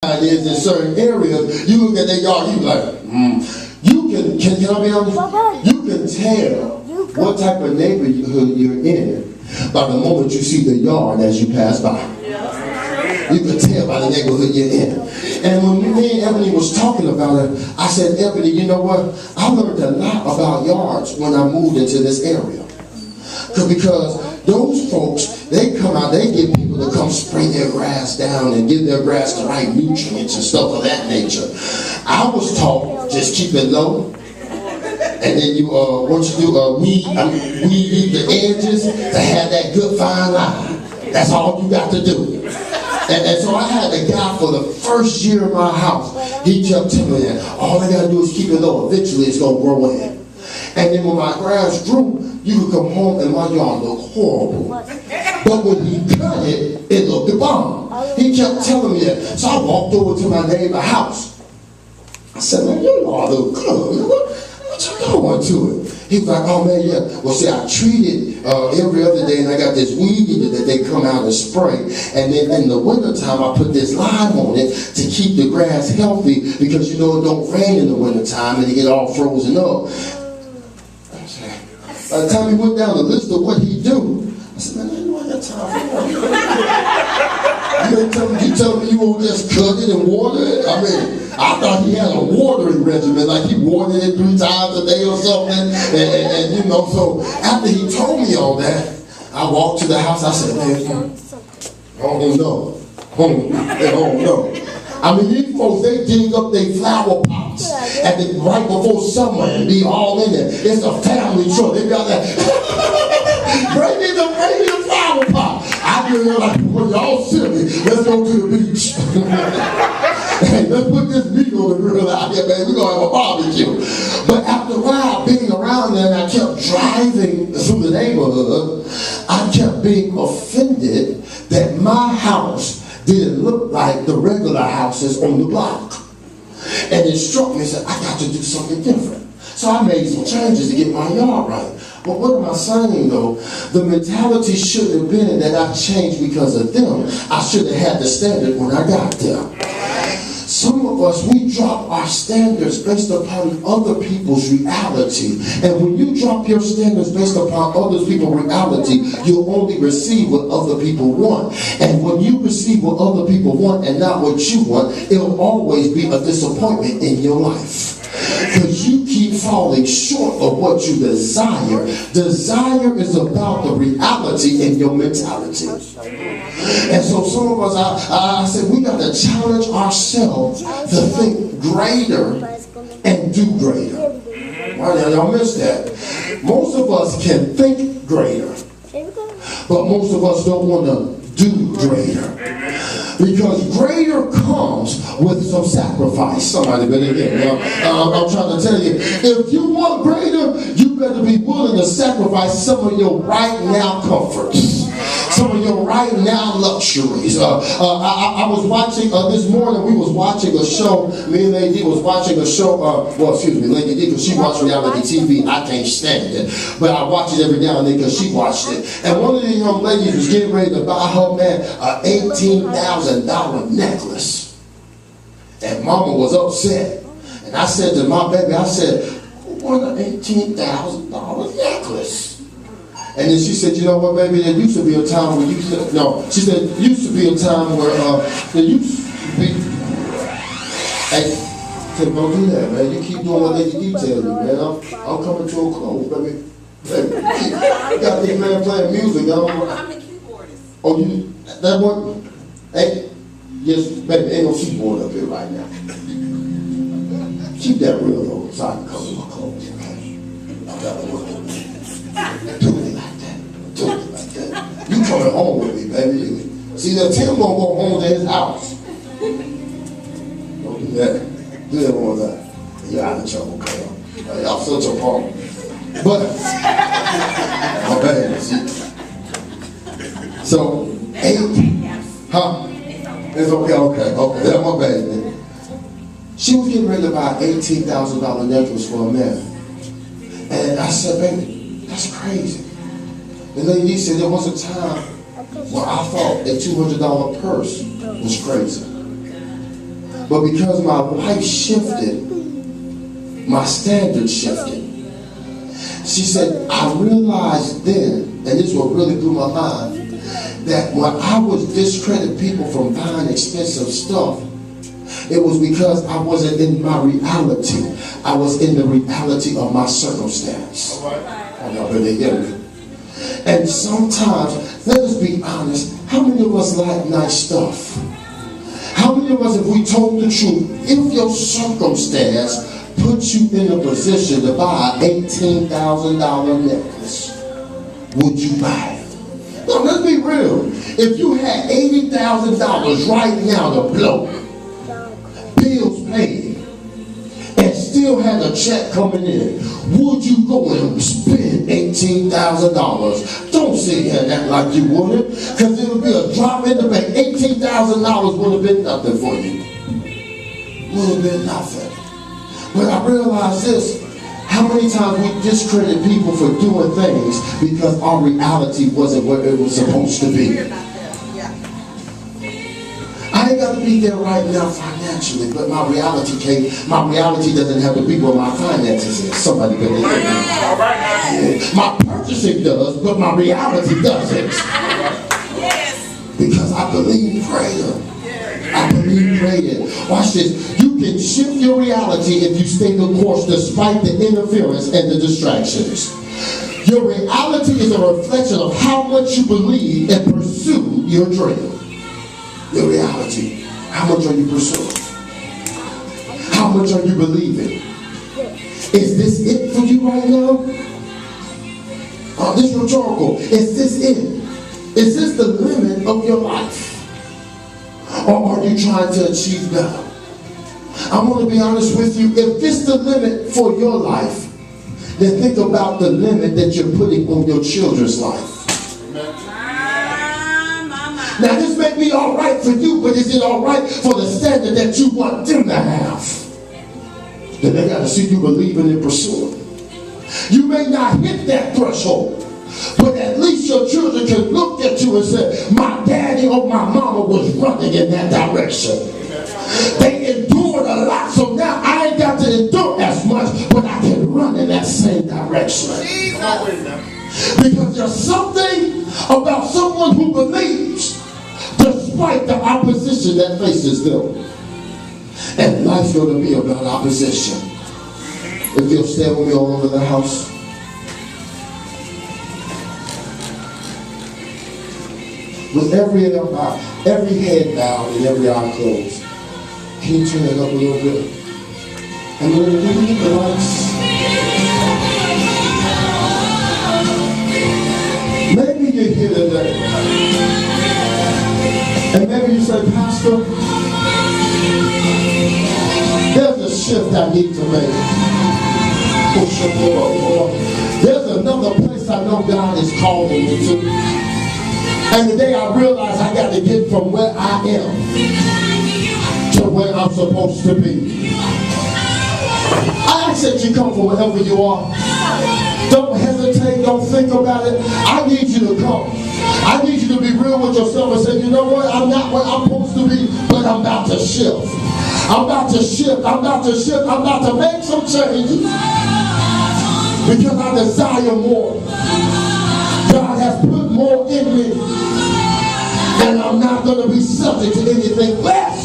is in certain areas, you look at their yard, you like, You can I be honest? You can tell what type of neighborhood you're in by the moment you see the yard as you pass by. You can tell by the neighborhood you're in. And when me and Ebony was talking about it, I said, Ebony, you know what? I learned a lot about yards when I moved into this area. Because those folks, they come out, they get people to come spray their grass down and give their grass the right nutrients and stuff of that nature. I was taught, just keep it low. And then you, once you do weed the edges to have that good fine line. That's all you got to do. And so I had a guy for the first year of my house. He kept telling me that all I got to do is keep it low. Eventually it's going to grow in. And then when my grass grew, you could come home and my yard looked horrible. But when he cut it, it looked the bomb. He kept telling me that. So I walked over to my neighbor's house. I said, man, your yard look good. What you doing to it? He was like, oh man, yeah. Well, see, I treat it every other day, and I got this weed eater that they come out and spray. And then in the wintertime, I put this lime on it to keep the grass healthy because, you know, it don't rain in the wintertime and it get all frozen up. By the time he went down the list of what he do, I said, man, I know I got time for it. You tell me you won't just cut it and water it? I mean, I thought he had a watering regimen, like he watered it 3 times a day or something. And you know, so after he told me all that, I walked to the house. I said, man, oh no. Oh no. I mean, these folks, they dig up their flower pots and then right before summer and be all in it. It's a family truck. They be out there, bring me the flower pot. I be there like, well, y'all silly. Let's go to the beach. Hey, let's put this meat on the grill out here, man. We're going to have a barbecue. But after a while, being around there, and I kept driving through the neighborhood, I kept being offended that my house didn't look like the regular houses on the block. And it struck me and said, I got to do something different. So I made some changes to get my yard right. But what am I saying though? The mentality shouldn't have been that I changed because of them. I should have had the standard when I got there. Some of us, we drop our standards based upon other people's reality. And when you drop your standards based upon other people's reality, you'll only receive what other people want. And when you receive what other people want and not what you want, it'll always be a disappointment in your life. Because you keep falling short of what you desire. Desire is about the reality in your mentality. And so some of us, I said, we got to challenge ourselves to think greater and do greater. Why now, y'all missed that. Most of us can think greater, but most of us don't want to do greater. Because greater comes with some sacrifice. Somebody better get me. I'm trying to tell you, if you want greater, you better be willing to sacrifice some of your right now comforts. Some of your right now luxuries. I was watching, this morning we was watching a show, me and Lady D was watching a show, Lady D, because she watched reality TV, I can't stand it. But I watch it every now and then because she watched it. And one of the young ladies was getting ready to buy her man an $18,000 necklace. And mama was upset. And I said to my baby, I said, who won an $18,000 necklace? And then she said, you know what, baby, there used to be a time where you said, no, she said, there used to be a time where there used to be, hey, said, don't do that, man. You keep doing what Lady D telling you, man. I'm coming to a close, baby. You got these man playing music. I'm the keyboardist. Oh, you, that one? Hey, yes, baby, ain't no keyboard up here right now. Keep that real low so I can come to my clothes, okay? I got to work on that. Do it like that. Do it like that. You coming home with me, baby. See, that Tim gonna go home to his house. Don't do that. Do that one time. You're out of trouble, girl. Y'all such a punk. But, my baby, see. So, 8, huh? It's okay. That's my baby. She was getting ready to buy an $18,000 necklace for a man. And I said, baby, that's crazy. The lady said there was a time where I thought a $200 purse was crazy. But because my wife shifted, my standard shifted. She said, I realized then, and this is what really blew my mind, that when I was discrediting people from buying expensive stuff, it was because I wasn't in my reality. I was in the reality of my circumstance. I know, really hear me. And sometimes, let us be honest, how many of us like nice stuff? How many of us, if we told the truth, if your circumstance puts you in a position to buy an $18,000 necklace, would you buy it? Now, let's be real. If you had $80,000 right now to blow, bills paid, and still had a check coming in, would you go and spend $18,000? Don't sit here and act like you wouldn't, because it would be a drop in the bank. $18,000 would have been nothing for you. Would have been nothing. But I realized this, how many times we discredit people for doing things because our reality wasn't what it was supposed to be. I ain't got to be there right now financially, but my reality doesn't have to be where my finances is. Somebody better hear me. Yeah. My purchasing does, but my reality doesn't. Because I believe prayer. I believe prayer. Watch this. You can shift your reality if you stay the course despite the interference and the distractions. Your reality is a reflection of how much you believe and pursue your dream. Your reality. How much are you pursuing? How much are you believing? Is this it for you right now? This is rhetorical. Is this it? Is this the limit of your life? Or are you trying to achieve better? I want to be honest with you. If this is the limit for your life, then think about the limit that you're putting on your children's life. Now this may be all right for you, but is it all right for the standard that you want them to have? Then they got to see you believing and pursuing. You may not hit that threshold, but at least your children can look at you and say, my daddy or my mama was running in that direction. They endured a lot, so now I ain't got to endure as much, but I can run in that same direction. Because there's something about someone who believes despite the opposition that faces them. And life's going to be about opposition. If you'll stand with me all over the house. With every head bowed and every eye closed, can you turn it up a little bit? And we're going to give you the lights. Maybe you're here today. And maybe you say, Pastor, there's a shift I need to make. There's another place I know God is calling me to. And today I realize I got to get from where I am to where I'm supposed to be. I ask that you come from wherever you are. Don't hesitate, don't think about it. I need you to come. I need you to be real with yourself and say, you know what, I'm not where I'm supposed to be, but I'm about to shift. I'm about to shift. I'm about to shift. I'm about to make some changes because I desire more. God has put more in me, and I'm not going to be subject to anything less.